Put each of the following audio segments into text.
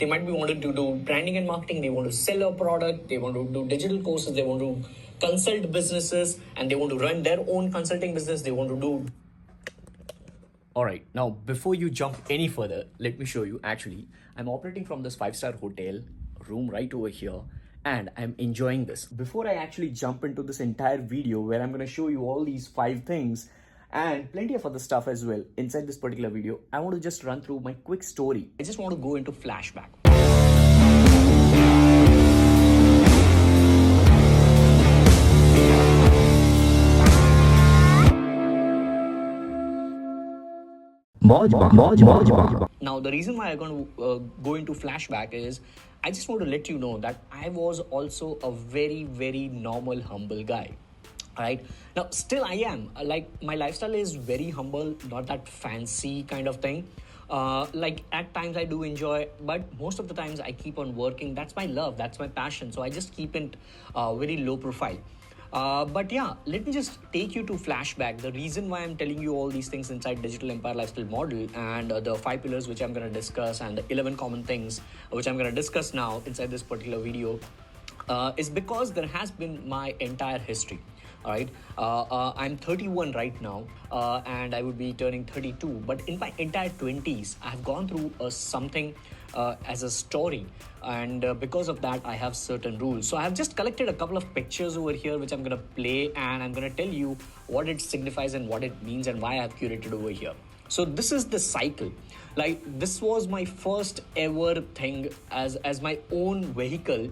They might be wanting to do branding and marketing. They want to sell a product. They want to do digital courses. They want to consult businesses, and they want to run their own consulting business. They want to do. All right, now before you jump any further, let me show you. Actually, I'm operating from this 5-star hotel room right over here, and I'm enjoying this. Before I actually jump into this entire video where I'm going to show you all these 5 things and plenty of other stuff as well inside this particular video, I want to just run through my quick story. I just want to go into flashback. Now, the reason why I'm going to go into flashback is I just want to let you know that I was also a very, very normal, humble guy. Right now, still I am. Like, my lifestyle is very humble, not that fancy kind of thing. Like, at times I do enjoy, but most of the times I keep on working. That's my love, that's my passion. So I just keep it very low profile. But yeah, let me just take you to flashback. The reason why I'm telling you all these things inside Digital Empire Lifestyle Model, and the 5 pillars which I'm going to discuss, and the 11 common things which I'm going to discuss now inside this particular video, is because there has been my entire history. All right, I'm 31 right now, and I would be turning 32. But in my entire 20s, I've gone through something as a story, and because of that, I have certain rules. So I have just collected a couple of pictures over here, which I'm gonna play, and I'm gonna tell you what it signifies and what it means and why I've curated over here. So this is the cycle. Like, this was my first ever thing as my own vehicle,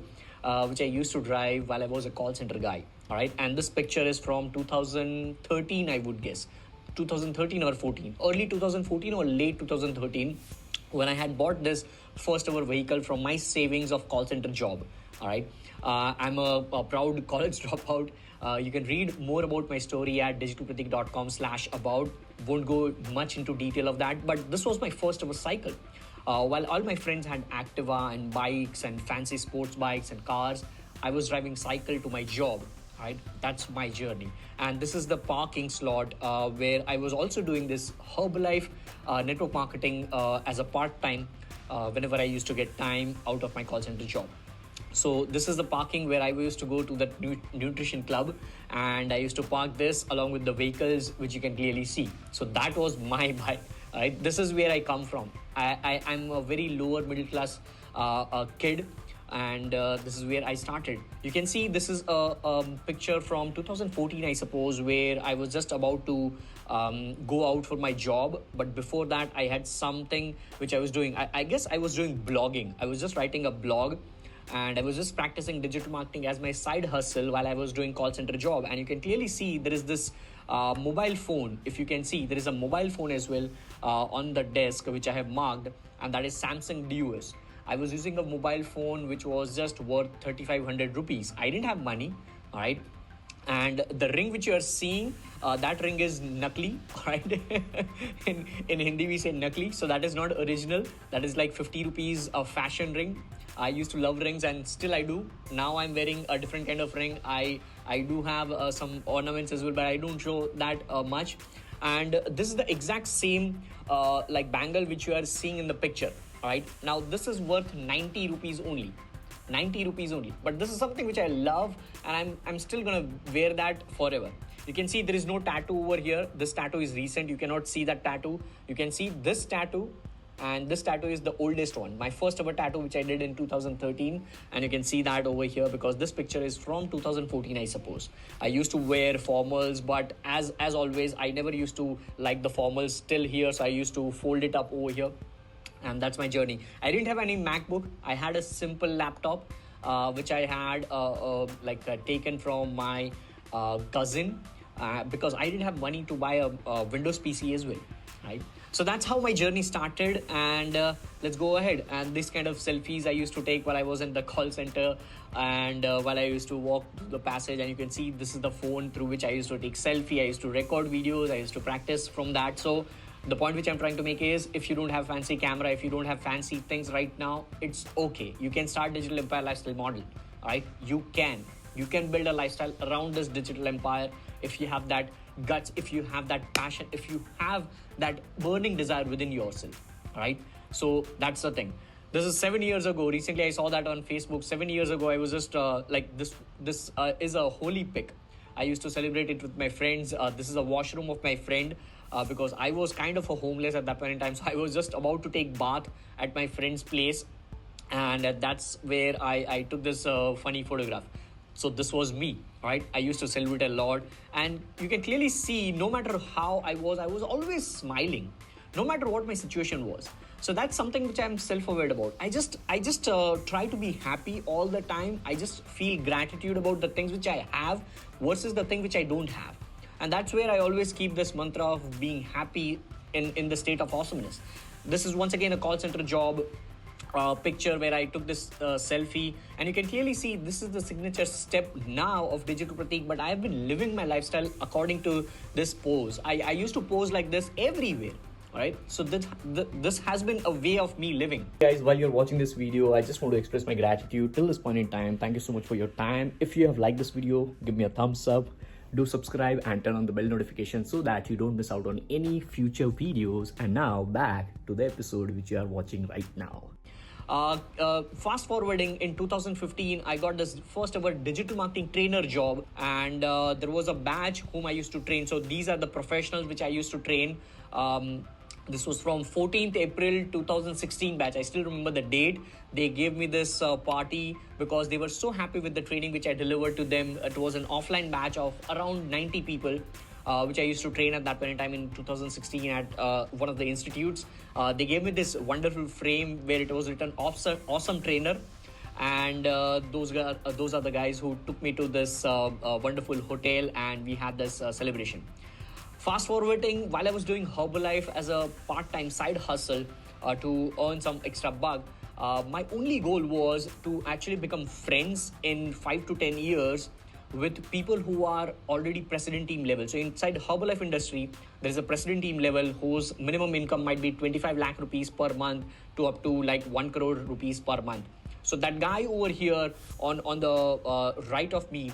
which I used to drive while I was a call center guy. All right, and this picture is from 2013, I would guess, 2013 or 14, early 2014 or late 2013, when I had bought this first ever vehicle from my savings of call center job. All right, I'm a proud college dropout. You can read more about my story at digitalpratik.com/about. Won't go much into detail of that, but this was my first ever cycle. While all my friends had Activa and bikes and fancy sports bikes and cars, I was driving cycle to my job. Right, that's my journey. And this is the parking slot where I was also doing this Herbalife network marketing as a part-time whenever I used to get time out of my call center job. So this is the parking where I used to go to the nutrition club, and I used to park this along with the vehicles, which you can clearly see. So that was my bike. Right, this is where I come from. I'm a very lower middle class kid, and this is where I started. You can see this is a picture from 2014, I suppose, where I was just about to go out for my job. But before that, I had something which I was doing. I guess I was doing blogging. I was just writing a blog, and I was just practicing digital marketing as my side hustle while I was doing call center job. And you can clearly see there is this mobile phone. If you can see, there is a mobile phone as well on the desk, which I have marked, and that is Samsung Duos. I was using a mobile phone which was just worth 3,500 rupees. I didn't have money, all right? And the ring which you are seeing, that ring is nakli, all right? in Hindi, we say nakli. So that is not original. That is like 50 rupees a fashion ring. I used to love rings, and still I do. Now I'm wearing a different kind of ring. I do have some ornaments as well, but I don't show that much. And this is the exact same like bangle which you are seeing in the picture. All right, now this is worth 90 rupees only. 90 rupees only. But this is something which I love, and I'm still gonna wear that forever. You can see there is no tattoo over here. This tattoo is recent. You cannot see that tattoo. You can see this tattoo, and this tattoo is the oldest one. My first ever tattoo, which I did in 2013, and you can see that over here because this picture is from 2014, I suppose. I used to wear formals, but as always, I never used to like the formals still here, so I used to fold it up over here. And that's my journey. I didn't have any MacBook. I had a simple laptop, which I had taken from my cousin because I didn't have money to buy a Windows PC as well, right? So that's how my journey started, and let's go ahead. And this kind of selfies I used to take while I was in the call center, and while I used to walk through the passage, and you can see this is the phone through which I used to take selfie. I used to record videos. I used to practice from that. So the point which I'm trying to make is, if you don't have fancy camera, if you don't have fancy things right now, it's okay. You can start Digital Empire Lifestyle Model, right? You can build a lifestyle around this digital empire if you have that guts, if you have that passion, if you have that burning desire within yourself, right? So that's the thing. This is 7 years ago. Recently, I saw that on Facebook. 7 years ago, I was just like this. This is a holy pic. I used to celebrate it with my friends. This is a washroom of my friend because I was kind of a homeless at that point in time. So I was just about to take bath at my friend's place, and that's where I took this funny photograph. So this was me, right? I used to celebrate a lot, and you can clearly see no matter how I was always smiling, no matter what my situation was. So that's something which I'm self-aware about. I just try to be happy all the time. I just feel gratitude about the things which I have versus the thing which I don't have, and that's where I always keep this mantra of being happy in the state of awesomeness. This is once again a call center job picture where I took this selfie, and you can clearly see this is the signature step now of Digital Pratik. But I have been living my lifestyle according to this pose. I used to pose like this everywhere. All right, so this has been a way of me living. Guys, while you're watching this video, I just want to express my gratitude till this point in time. Thank you so much for your time. If you have liked this video, give me a thumbs up. Do subscribe and turn on the bell notification so that you don't miss out on any future videos. And now back to the episode which you are watching right now. Fast forwarding, in 2015, I got this first ever digital marketing trainer job, and there was a batch whom I used to train. So these are the professionals which I used to train. This was from 14th April 2016 batch. I still remember the date. They gave me this party because they were so happy with the training which I delivered to them. It was an offline batch of around 90 people. Which I used to train at that point in time in 2016 at one of the institutes. They gave me this wonderful frame where it was written awesome trainer, and those are the guys who took me to this wonderful hotel, and we had this celebration. Fast forwarding, while I was doing Herbalife as a part-time side hustle to earn some extra buck, my only goal was to actually become friends in 5 to 10 years with people who are already president team level. So inside Herbalife industry, there is a president team level whose minimum income might be 25 lakh rupees per month to up to like 1 crore rupees per month. So that guy over here on the right of me,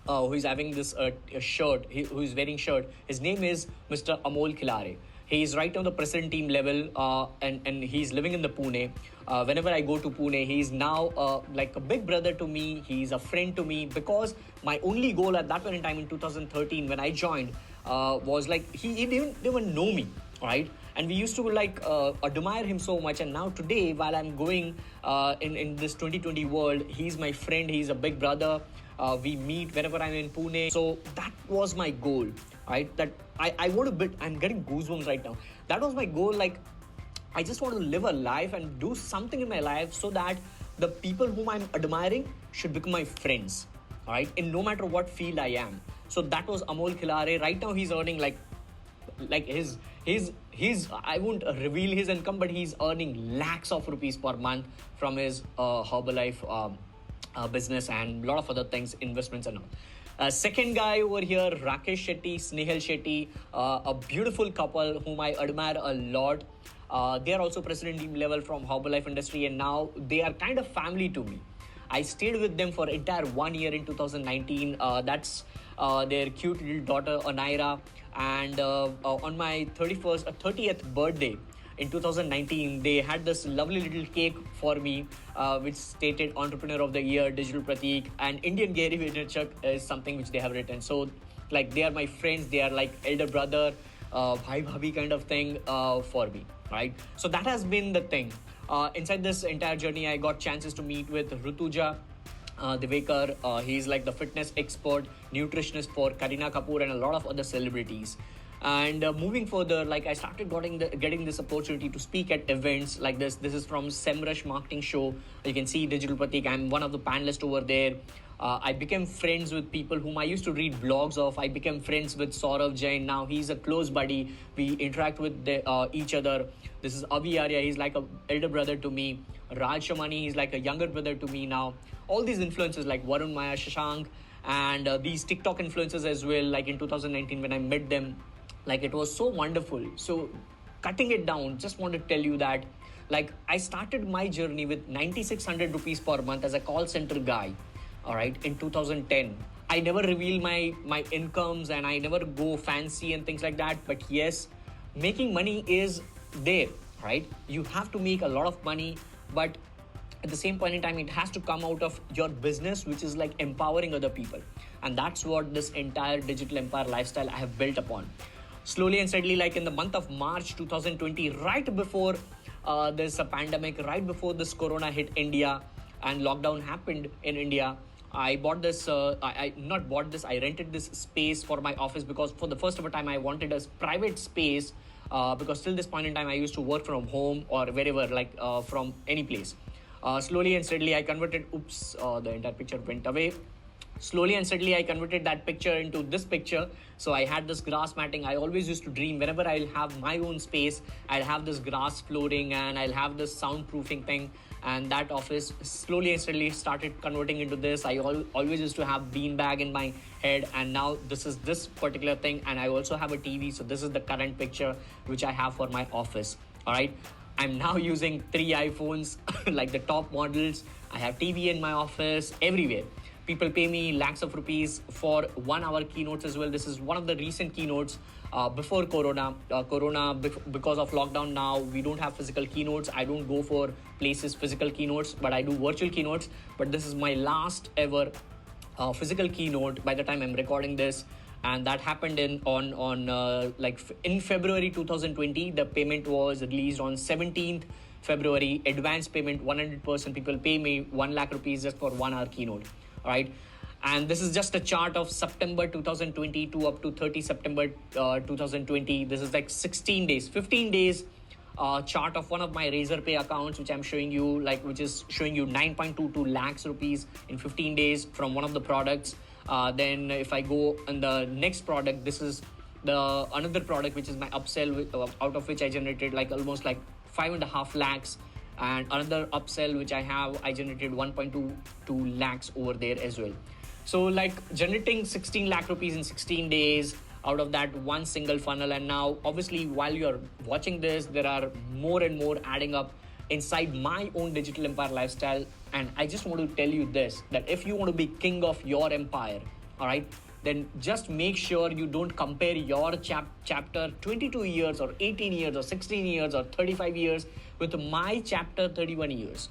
who is having this shirt, who is wearing shirt, his name is Mr. Amol Khilare. He is right on the president team level, and he's living in the Pune. Whenever I go to Pune, he's now like a big brother to me. He's a friend to me because my only goal at that point in time in 2013 when I joined was like he didn't even know me, right? And we used to like admire him so much. And now today, while I'm going in this 2020 world, he's my friend. He's a big brother. We meet whenever I'm in Pune. So that was my goal, right? That I want to build. I'm getting goosebumps right now. That was my goal. Like, I just want to live a life and do something in my life so that the people whom I'm admiring should become my friends, all right? In no matter what field I am. So that was Amol Khilare. Right now he's earning like his I won't reveal his income, but he's earning lakhs of rupees per month from his Herbalife business and a lot of other things, investments and all. Second guy over here, Rakesh Shetty, Snehal Shetty, a beautiful couple whom I admire a lot. They are also president team level from Herbalife industry, and now they are kind of family to me. I stayed with them for entire 1 year in 2019. That's their cute little daughter Anaira, and on my 30th birthday in 2019, they had this lovely little cake for me, which stated Entrepreneur of the Year, Digital Pratik, and Indian Gary Vaynerchuk is something which they have written. So, like, they are my friends. They are like elder brother, bhai bhabhi kind of thing for me, right? So that has been the thing. Inside this entire journey, I got chances to meet with Rutuja Divekar. He's like the fitness expert, nutritionist for Kareena Kapoor and a lot of other celebrities. And moving further, like I started getting this opportunity to speak at events like this. This is from Semrush Marketing Show. You can see Digital Pratik. I'm one of the panelists over there. I became friends with people whom I used to read blogs of. I became friends with Saurav Jain. Now he's a close buddy. We interact with each other. This is Avi Arya. He's like an elder brother to me. Raj Shamani, he's like a younger brother to me now. All these influencers like Varun Maya, Shashank, and these TikTok influencers as well. Like in 2019 when I met them, like it was so wonderful. So cutting it down, just want to tell you that like I started my journey with 9,600 rupees per month as a call center guy. All right, in 2010. I never reveal my incomes and I never go fancy and things like that. But yes, making money is there, right? You have to make a lot of money but at the same point in time, it has to come out of your business, which is like empowering other people. And that's what this entire digital empire lifestyle I have built upon. Slowly and steadily, like in the month of March 2020, right before there's a pandemic, right before this corona hit India and lockdown happened in India, I bought this, I not bought this, I rented this space for my office, because for the first of a time I wanted a private space, because till this point in time I used to work from home or wherever, like from any place. Slowly and steadily I converted, the entire picture went away. Slowly and steadily I converted that picture into this picture. So I had this grass matting. I always used to dream whenever I'll have my own space, I'll have this grass flooring and I'll have this soundproofing thing. And that office slowly and steadily started converting into this. I always used to have beanbag in my head, and now this is this particular thing. And I also have a TV. So this is the current picture which I have for my office. All right. I'm now using 3 iPhones, like the top models. I have TV in my office, everywhere. People pay me lakhs of rupees for 1 hour keynotes as well. This is one of the recent keynotes before Corona. Because of lockdown now, we don't have physical keynotes. I don't go for places physical keynotes, but I do virtual keynotes. But this is my last ever physical keynote by the time I'm recording this. And that happened in February 2020. The payment was released on 17th February. Advance payment, 100%. People pay me 1 lakh rupees just for 1 hour keynote. All right. And this is just a chart of September 2020 to up to 30 September 2020. This is like 16 days, 15 days chart of one of my Razorpay accounts, which I'm showing you, which is showing you 9.22 lakhs rupees in 15 days from one of the products. Then if I go on the next product, this is the another product, which is my upsell, out of which I generated almost 5.5 lakhs. And another upsell which I have, I generated 1.22 lakhs over there as well. So generating 16 lakh rupees in 16 days out of that one single funnel. And now obviously while you're watching this, there are more and more adding up inside my own digital empire lifestyle. And I just want to tell you this, that if you want to be king of your empire, all right, then just make sure you don't compare your chapter 22 years or 18 years or 16 years or 35 years with my chapter 31 years,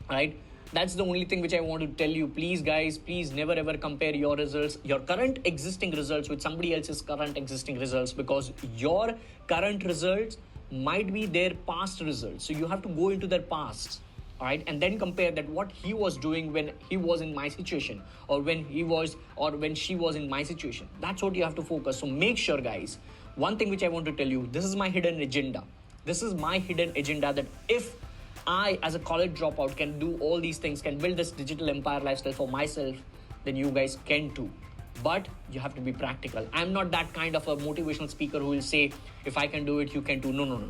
all right? That's the only thing which I want to tell you. Please guys, please never ever compare your results, your current existing results with somebody else's current existing results, because your current results might be their past results. So you have to go into their past. All right, and then compare that what he was doing when he was in my situation, or when she was in my situation. That's what you have to focus. So make sure, guys, one thing which I want to tell you, this is my hidden agenda. This is my hidden agenda, that if I, as a college dropout, can do all these things, can build this digital empire lifestyle for myself, then you guys can too. But you have to be practical. I'm not that kind of a motivational speaker who will say, if I can do it, you can too. No.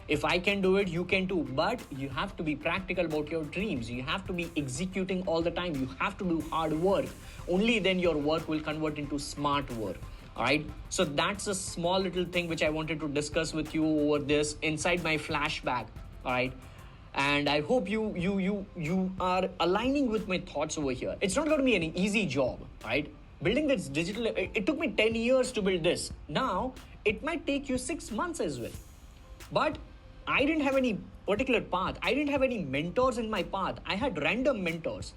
If I can do it, you can too. But you have to be practical about your dreams. You have to be executing all the time. You have to do hard work. Only then your work will convert into smart work. All right. So that's a small little thing which I wanted to discuss with you over this inside my flashback. All right. And I hope you are aligning with my thoughts over here. It's not going to be an easy job, right? Building this digital, it took me 10 years to build this. Now, it might take you 6 months as well. But I didn't have any particular path. I didn't have any mentors in my path. I had random mentors.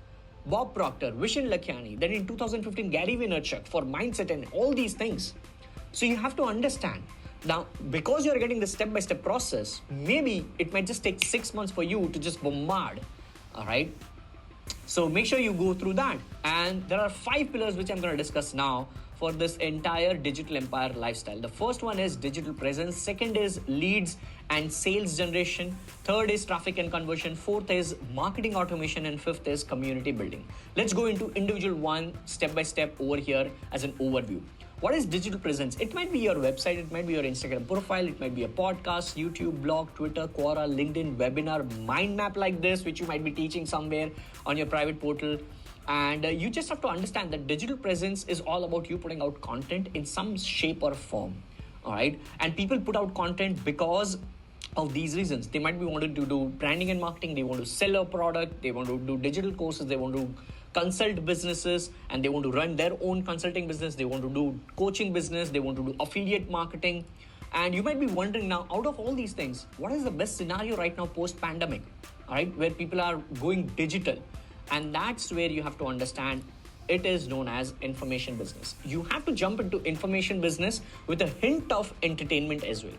Bob Proctor, Vishen Lakhiani, then in 2015, Gary Vaynerchuk for mindset and all these things. So you have to understand. Now, because you're getting the step-by-step process, maybe it might just take 6 months for you to just bombard. All right. So make sure you go through that. And there are 5 pillars which I'm going to discuss now for this entire digital empire lifestyle. The first one is digital presence. Second is leads and sales generation. Third is traffic and conversion. Fourth is marketing automation. And fifth is community building. Let's go into individual one step by step over here as an overview. What is digital presence? It might be your website, it might be your Instagram profile, it might be a podcast, YouTube, blog, Twitter, Quora, LinkedIn, webinar, mind map like this, which you might be teaching somewhere on your private portal. And you just have to understand that digital presence is all about you putting out content in some shape or form. All right. And people put out content because of these reasons. They might be wanting to do branding and marketing. They want to sell a product. They want to do digital courses. They want to consult businesses, and they want to run their own consulting business. They want to do coaching business. They want to do affiliate marketing. And you might be wondering now, out of all these things, what is the best scenario right now post-pandemic, all right, where people are going digital? And that's where you have to understand it is known as information business. You have to jump into information business with a hint of entertainment as well.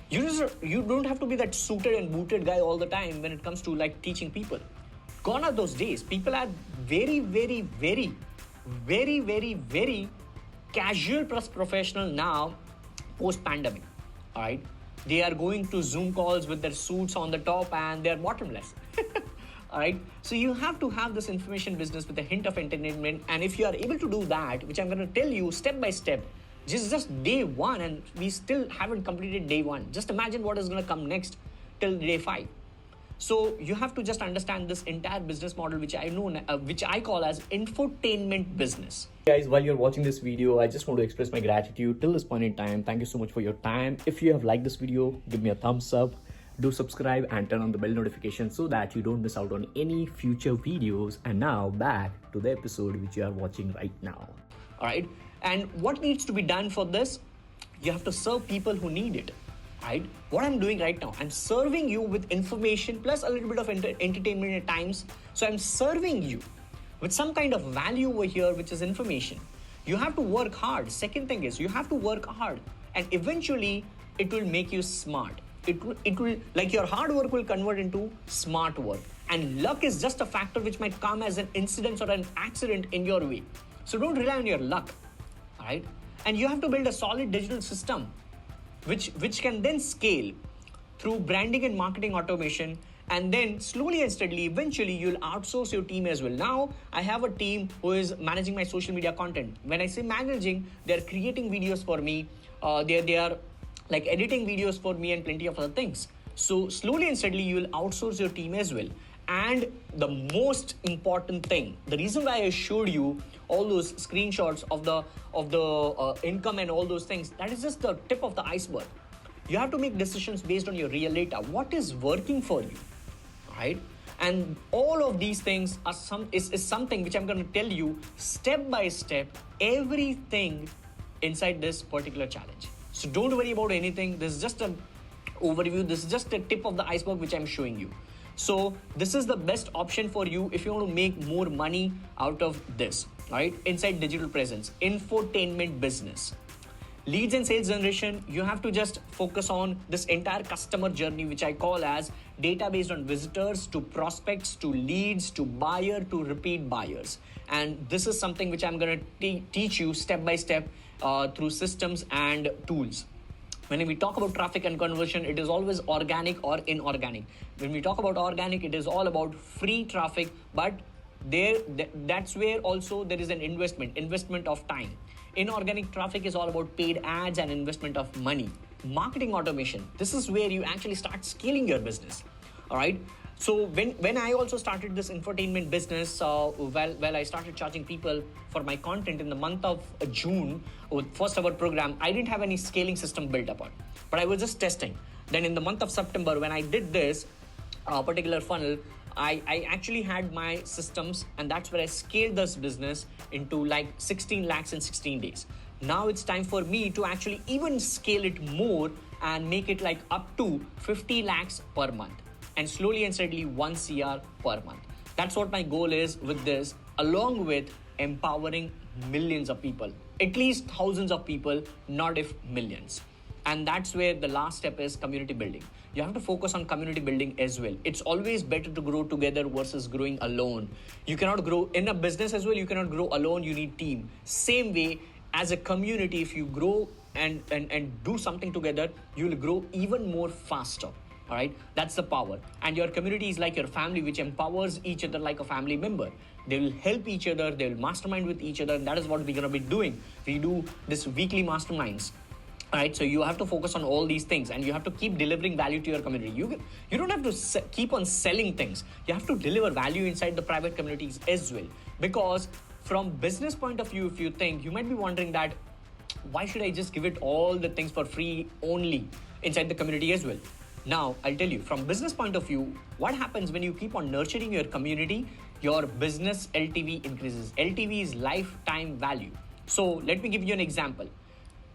You don't have to be that suited and booted guy all the time when it comes to like teaching people. Gone are those days. People are very, very, very, very, very, very casual plus professional now post pandemic. All right, they are going to Zoom calls with their suits on the top and they're bottomless. All right, so you have to have this information business with a hint of entertainment, and if you are able to do that, which I'm going to tell you step by step, just day one, and we still haven't completed day one. Just imagine what is going to come next till day 5. So you have to just understand this entire business model, which I know, which I call as infotainment business. Guys, while you're watching this video, I just want to express my gratitude till this point in time. Thank you so much for your time. If you have liked this video, give me a thumbs up. Do subscribe and turn on the bell notification so that you don't miss out on any future videos. And now back to the episode which you are watching right now. All right. And what needs to be done for this? You have to serve people who need it. Right? What I'm doing right now, I'm serving you with information plus a little bit of entertainment at times. So I'm serving you with some kind of value over here, which is information. You have to work hard. Second thing is you have to work hard, and eventually it will make you smart. It will like your hard work will convert into smart work, and luck is just a factor which might come as an incident or an accident in your way. So don't rely on your luck. All right? And you have to build a solid digital system which can then scale through branding and marketing automation, and then slowly and steadily, eventually you'll outsource your team as well. Now, I have a team who is managing my social media content. When I say managing, they're creating videos for me. They are like editing videos for me and plenty of other things. So slowly and steadily, you will outsource your team as well. And the most important thing, the reason why I showed you all those screenshots of the income and all those things, that is just the tip of the iceberg. You have to make decisions based on your real data. What is working for you, right? And all of these things are something which I'm going to tell you step by step, everything inside this particular challenge. So don't worry about anything. This is just an overview. This is just a tip of the iceberg which I'm showing you. So this is the best option for you if you want to make more money out of this, right? Inside digital presence, infotainment business, leads and sales generation. You have to just focus on this entire customer journey, which I call as data based on visitors to prospects to leads to buyer to repeat buyers. And this is something which I'm going to teach you step by step through systems and tools. When we talk about traffic and conversion, it is always organic or inorganic. When we talk about organic, it is all about free traffic, but that's where also there is an investment of time. Inorganic traffic is all about paid ads and investment of money. Marketing automation, this is where you actually start scaling your business. All right. So when I also started this infotainment business, I started charging people for my content in the month of June with first hour program, I didn't have any scaling system built upon, but I was just testing. Then in the month of September, when I did this particular funnel, I actually had my systems, and that's where I scaled this business into like 16 lakhs in 16 days. Now it's time for me to actually even scale it more and make it like up to 50 lakhs per month. And slowly and steadily 1 CR per month. That's what my goal is with this, along with empowering millions of people, at least thousands of people, not if millions. And that's where the last step is community building. You have to focus on community building as well. It's always better to grow together versus growing alone. You cannot grow in a business as well. You cannot grow alone. You need team. Same way as a community, if you grow and do something together, you will grow even more faster. All right, that's the power. And your community is like your family, which empowers each other like a family member. They will help each other, they will mastermind with each other, and that is what we're going to be doing. We do this weekly masterminds. All right, so you have to focus on all these things, and you have to keep delivering value to your community. You don't have to keep on selling things. You have to deliver value inside the private communities as well. Because from business point of view, if you think, you might be wondering that, why should I just give it all the things for free only inside the community as well? Now, I'll tell you, from business point of view, what happens when you keep on nurturing your community, your business LTV increases. LTV is lifetime value. So let me give you an example.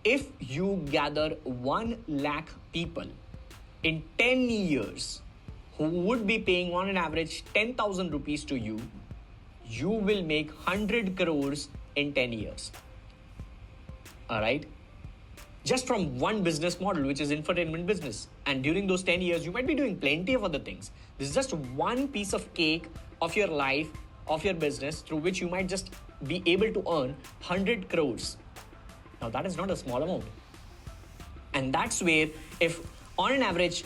if you gather 1 lakh people in 10 years who would be paying on an average 10,000 rupees to you, you will make 100 crores in 10 years. All right. Just from one business model, which is infotainment business. And during those 10 years, you might be doing plenty of other things. This is just one piece of cake of your life, of your business, through which you might just be able to earn 100 crores. Now, that is not a small amount. And that's where, if on an average,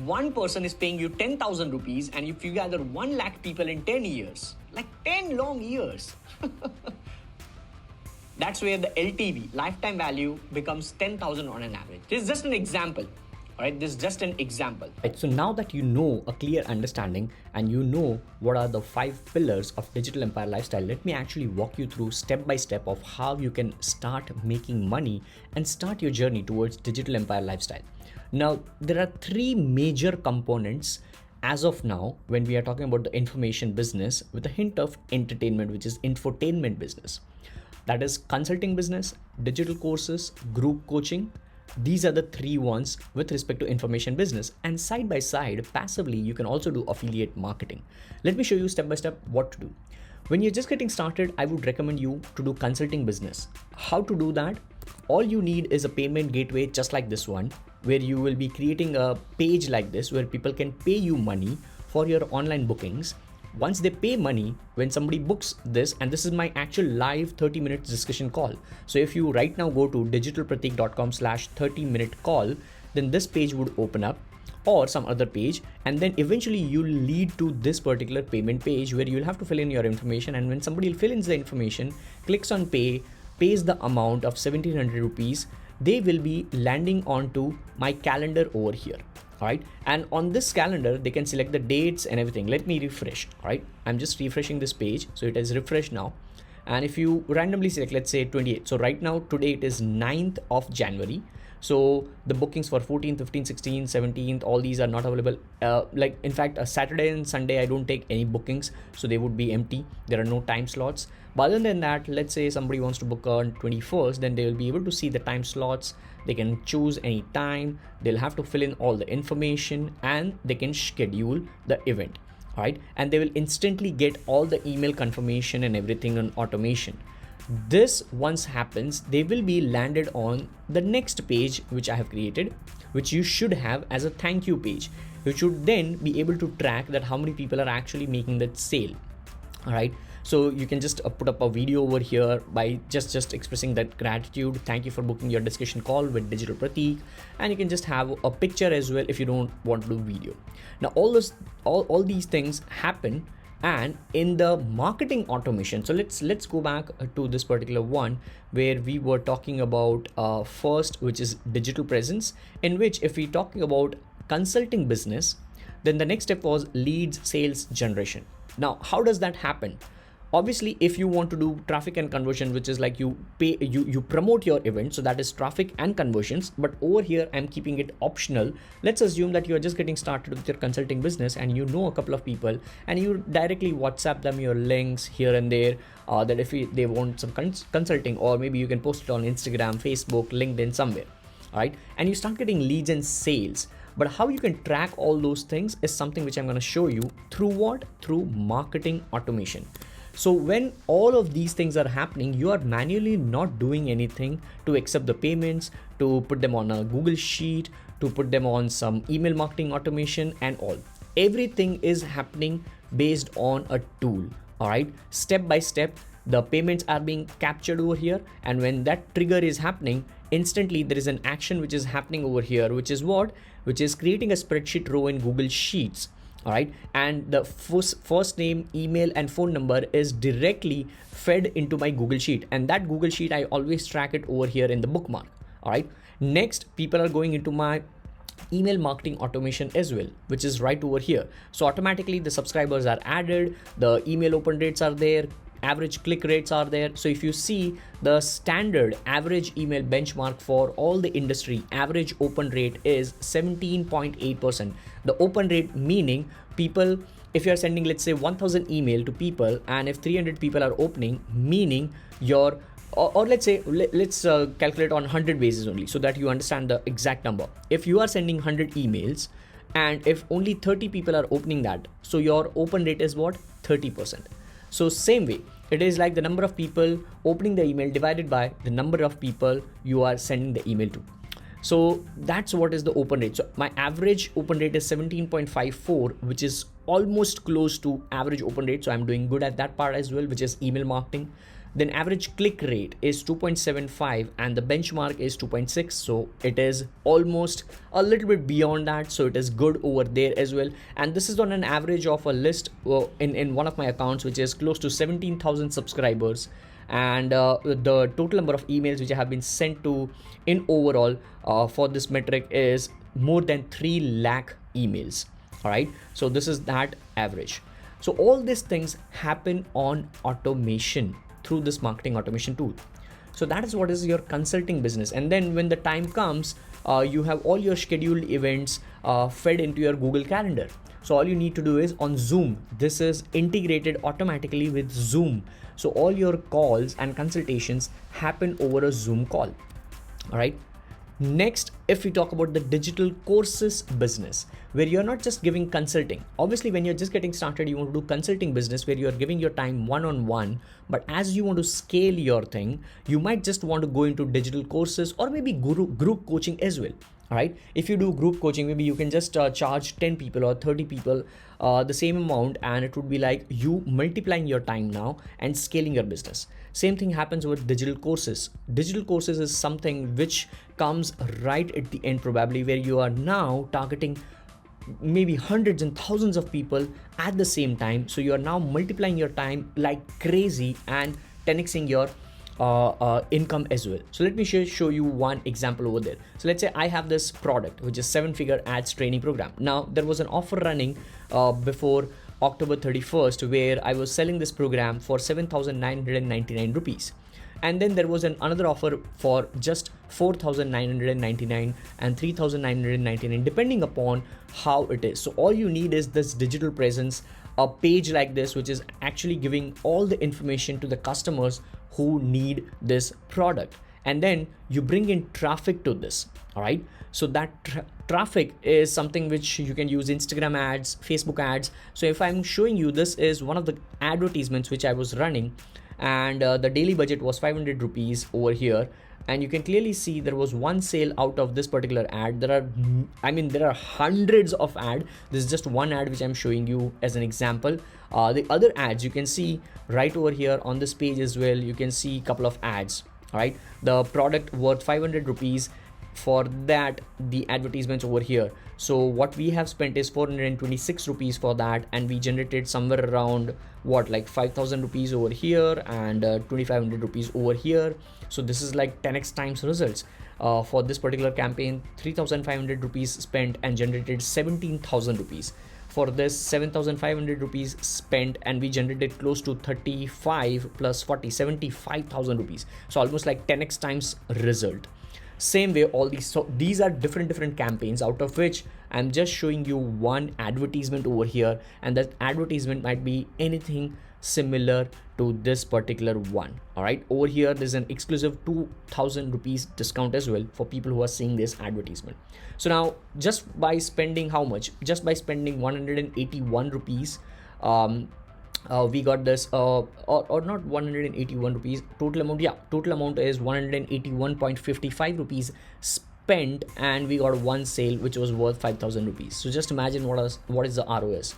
one person is paying you 10,000 rupees, and if you gather 1 lakh people in 10 years, like 10 long years, that's where the LTV, lifetime value, becomes 10,000 on an average. This is just an example. All right, this is just an example. Right, so now that you know a clear understanding and you know what are the 5 pillars of digital empire lifestyle, let me actually walk you through step by step of how you can start making money and start your journey towards digital empire lifestyle. Now, there are 3 major components as of now when we are talking about the information business with a hint of entertainment, which is infotainment business. That is consulting business, digital courses, group coaching. These are the 3 ones with respect to information business, and side by side, passively, you can also do affiliate marketing. Let me show you step by step what to do. When you're just getting started, I would recommend you to do consulting business. How to do that? All you need is a payment gateway just like this one, where you will be creating a page like this where people can pay you money for your online bookings. Once they pay money, when somebody books this, and this is my actual live 30 minutes discussion call. So if you right now go to digitalpratik.com/30-minute call, then this page would open up, or some other page, and then eventually you'll lead to this particular payment page where you'll have to fill in your information. And when somebody will fill in the information, clicks on pay, pays the amount of 1700 rupees, they will be landing onto my calendar over here. All right, and on this calendar they can select the dates and everything. Let me refresh. All right, I'm just refreshing this page, so it is refreshed now. And if you randomly select, let's say 28, so right now today it is 9th of January, so the bookings for 14th, 15th, 16th, 17th, all these are not available. Like in fact, a Saturday and Sunday I don't take any bookings, so they would be empty. There are no time slots. But other than that, let's say somebody wants to book on 21st, then they will be able to see the time slots. They can choose any time. They'll have to fill in all the information, and they can schedule the event. All right, and they will instantly get all the email confirmation and everything on automation. This once happens, they will be landed on the next page which I have created, which you should have as a thank you page, which should then be able to track that how many people are actually making that sale. All right, so you can just put up a video over here by just expressing that gratitude. Thank you for booking your discussion call with Digital Pratik, and you can just have a picture as well if you don't want to do video. Now all these things happen, and in the marketing automation, so let's go back to this particular one where we were talking about first, which is digital presence, in which if we're talking about consulting business, then the next step was leads sales generation. Now, how does that happen? Obviously, if you want to do traffic and conversion, which is like you promote your event, so that is traffic and conversions. But over here, I'm keeping it optional. Let's assume that you are just getting started with your consulting business and you know a couple of people, and you directly WhatsApp them your links here and there, that if they want some consulting, or maybe you can post it on Instagram, Facebook, LinkedIn, somewhere. All right, and you start getting leads and sales. But how you can track all those things is something which I'm going to show you through what? Through marketing automation. So when all of these things are happening, you are manually not doing anything to accept the payments, to put them on a Google Sheet, to put them on some email marketing automation and all. Everything is happening based on a tool. All right, step by step, the payments are being captured over here. And when that trigger is happening, instantly there is an action which is happening over here, which is what? Which is creating a spreadsheet row in Google Sheets. All right, and the first name, email and phone number is directly fed into my Google Sheet, and that Google Sheet I always track it over here in the bookmark. All right, next people are going into my email marketing automation as well, which is right over here. So automatically the subscribers are added, the email open rates are there, average click rates are there. So if you see the standard average email benchmark for all the industry, average open rate is 17.8%. The open rate meaning people, if you're sending let's say 1000 email to people, and if 300 people are opening, meaning your or let's say let's calculate on 100 basis only, so that you understand the exact number. If you are sending 100 emails and if only 30 people are opening that, so your open rate is what? 30%. So same way, it is like the number of people opening the email divided by the number of people you are sending the email to. So that's what is the open rate. So my average open rate is 17.54, which is almost close to average open rate. So I'm doing good at that part as well, which is email marketing. Then average click rate is 2.75 and the benchmark is 2.6. So it is almost a little bit beyond that. So it is good over there as well. And this is on an average of a list in one of my accounts, which is close to 17,000 subscribers. And the total number of emails which have been sent to in overall for this metric is more than 3 lakh emails. All right. So this is that average. So all these things happen on automation through this marketing automation tool. So that is what is your consulting business. And then when the time comes, you have all your scheduled events fed into your Google Calendar. So all you need to do is on Zoom. This is integrated automatically with Zoom. So all your calls and consultations happen over a Zoom call. All right. Next, if we talk about the digital courses business, where you're not just giving consulting. Obviously, when you're just getting started, you want to do consulting business where you're giving your time one-on-one. But as you want to scale your thing, you might just want to go into digital courses or maybe group coaching as well. All right. If you do group coaching, maybe you can just charge 10 people or 30 people the same amount, and it would be like you multiplying your time now and scaling your business. Same thing happens with digital courses. Digital courses is something which comes right at the end, probably, where you are now targeting maybe hundreds and thousands of people at the same time. So you are now multiplying your time like crazy and 10xing your income as well. So let me show you one example over there. So let's say I have this product, which is 7-figure ads training program. Now there was an offer running before October 31st, where I was selling this program for 7,999 rupees. And then there was another offer for just 4,999 and 3,999, depending upon how it is. So all you need is this digital presence, a page like this, which is actually giving all the information to the customers who need this product. And then you bring in traffic to this. All right. So that traffic is something which you can use Instagram ads, Facebook ads. So if I'm showing you, this is one of the advertisements which I was running, and the daily budget was 500 rupees over here. And you can clearly see there was one sale out of this particular ad. There are hundreds of ads. This is just one ad which I'm showing you as an example. The other ads you can see right over here on this page as well. You can see a couple of ads. All right. The product worth 500 rupees. For that, the advertisements over here. So what we have spent is 426 rupees for that, and we generated somewhere around what, like 5,000 rupees over here and 2,500 rupees over here. So this is like 10x times results. For this particular campaign, 3,500 rupees spent and generated 17,000 rupees. For this, 7,500 rupees spent and we generated close to 35 plus 40, 75,000 rupees. So almost like 10x times result. Same way, all these, so these are different campaigns, out of which I'm just showing you one advertisement over here, and that advertisement might be anything similar to this particular one. All right, over here there's an exclusive 2,000 rupees discount as well for people who are seeing this advertisement. So now, just by spending how much? Just by spending 181 rupees, we got this or not 181 rupees total amount. Yeah, total amount is 181.55 rupees spent, and we got one sale which was worth 5,000 rupees. So just imagine what is the ROS.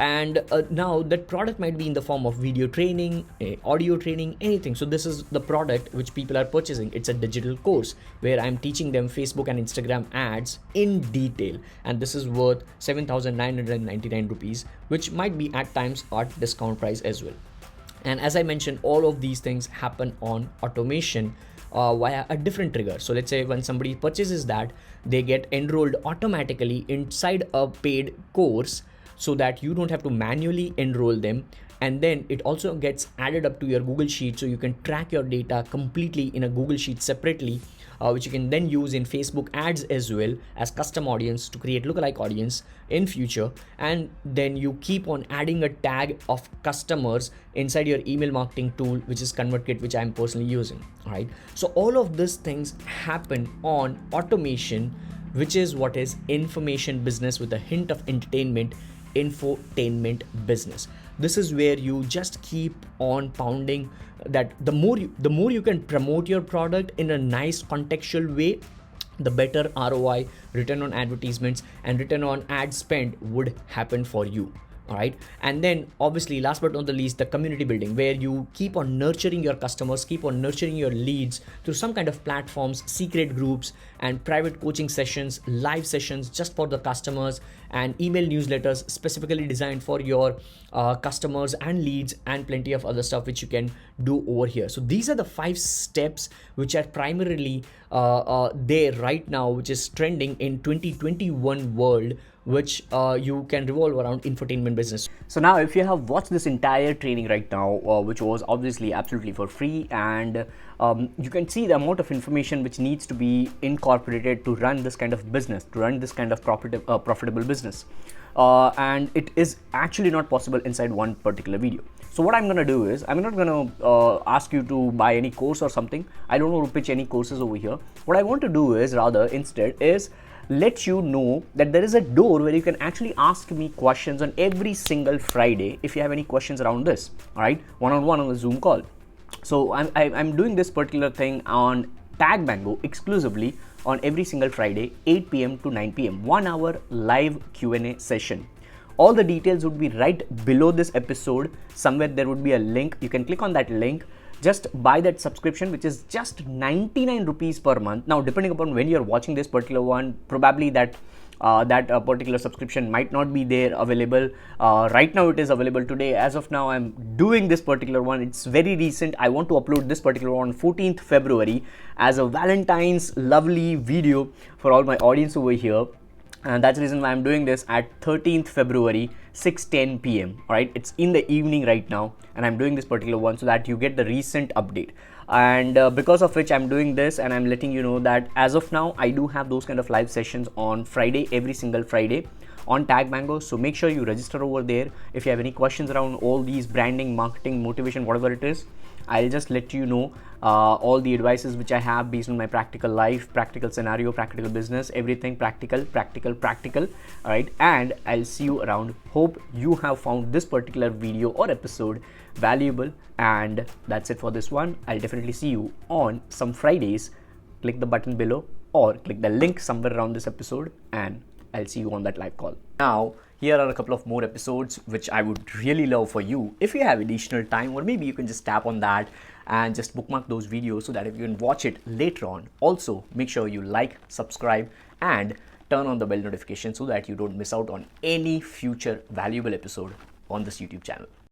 And now that product might be in the form of video training, audio training, anything. So this is the product which people are purchasing. It's a digital course where I'm teaching them Facebook and Instagram ads in detail. And this is worth 7,999 rupees, which might be at times at discount price as well. And as I mentioned, all of these things happen on automation via a different trigger. So let's say when somebody purchases that, they get enrolled automatically inside a paid course, so that you don't have to manually enroll them. and then it also gets added up to your Google Sheet, so you can track your data completely in a Google Sheet separately, which you can then use in Facebook ads as well as custom audience to create lookalike audience in future. And then you keep on adding a tag of customers inside your email marketing tool, which is ConvertKit, which I'm personally using. All right, so all of these things happen on automation, which is what is information business with a hint of entertainment, infotainment business. This is where you just keep on pounding that the more you can promote your product in a nice contextual way, the better ROI, return on advertisements and return on ad spend would happen for you. All right, and then obviously last but not the least, the community building, where you keep on nurturing your customers, keep on nurturing your leads through some kind of platforms, secret groups and private coaching sessions, live sessions just for the customers, and email newsletters specifically designed for your customers and leads, and plenty of other stuff which you can do over here. So these are the 5 steps which are primarily there right now, which is trending in 2021 world, which you can revolve around infotainment business. So now if you have watched this entire training right now, which was obviously absolutely for free, and you can see the amount of information which needs to be incorporated to run this kind of business, to run this kind of profitable business. And it is actually not possible inside one particular video. So what I'm going to do is, I'm not going to ask you to buy any course or something. I don't want to pitch any courses over here. What I want to do is rather instead is let you know that there is a door where you can actually ask me questions on every single Friday if you have any questions around this. All right, one-on-one on a Zoom call. So I'm doing this particular thing on Tag Mango exclusively on every single Friday, 8 p.m. to 9 p.m. 1 hour live Q&A session. All the details would be right below this episode. Somewhere there would be a link. You can click on that link. Just buy that subscription, which is just 99 rupees per month. Now, depending upon when you're watching this particular one, probably that particular subscription might not be there available. Right now it is available today. As of now, I'm doing this particular one. It's very recent. I want to upload this particular one on 14th February as a Valentine's lovely video for all my audience over here. And that's the reason why I'm doing this at 13th February, 6:10 p.m. All right, it's in the evening right now, and I'm doing this particular one so that you get the recent update. And because of which I'm doing this, and I'm letting you know that as of now, I do have those kind of live sessions on Friday, every single Friday on Tag Mango. So make sure you register over there. If you have any questions around all these branding, marketing, motivation, whatever it is, I'll just let you know all the advices which I have based on my practical life, practical scenario, practical business, everything practical. All right, and I'll see you around. Hope you have found this particular video or episode valuable, and that's it for this one. I'll definitely see you on some Fridays. Click the button below or click the link somewhere around this episode, and I'll see you on that live call. Now, here are a couple of more episodes which I would really love for you if you have additional time, or maybe you can just tap on that and just bookmark those videos so that if you can watch it later on. Also, make sure you like, subscribe, and turn on the bell notification so that you don't miss out on any future valuable episode on this YouTube channel.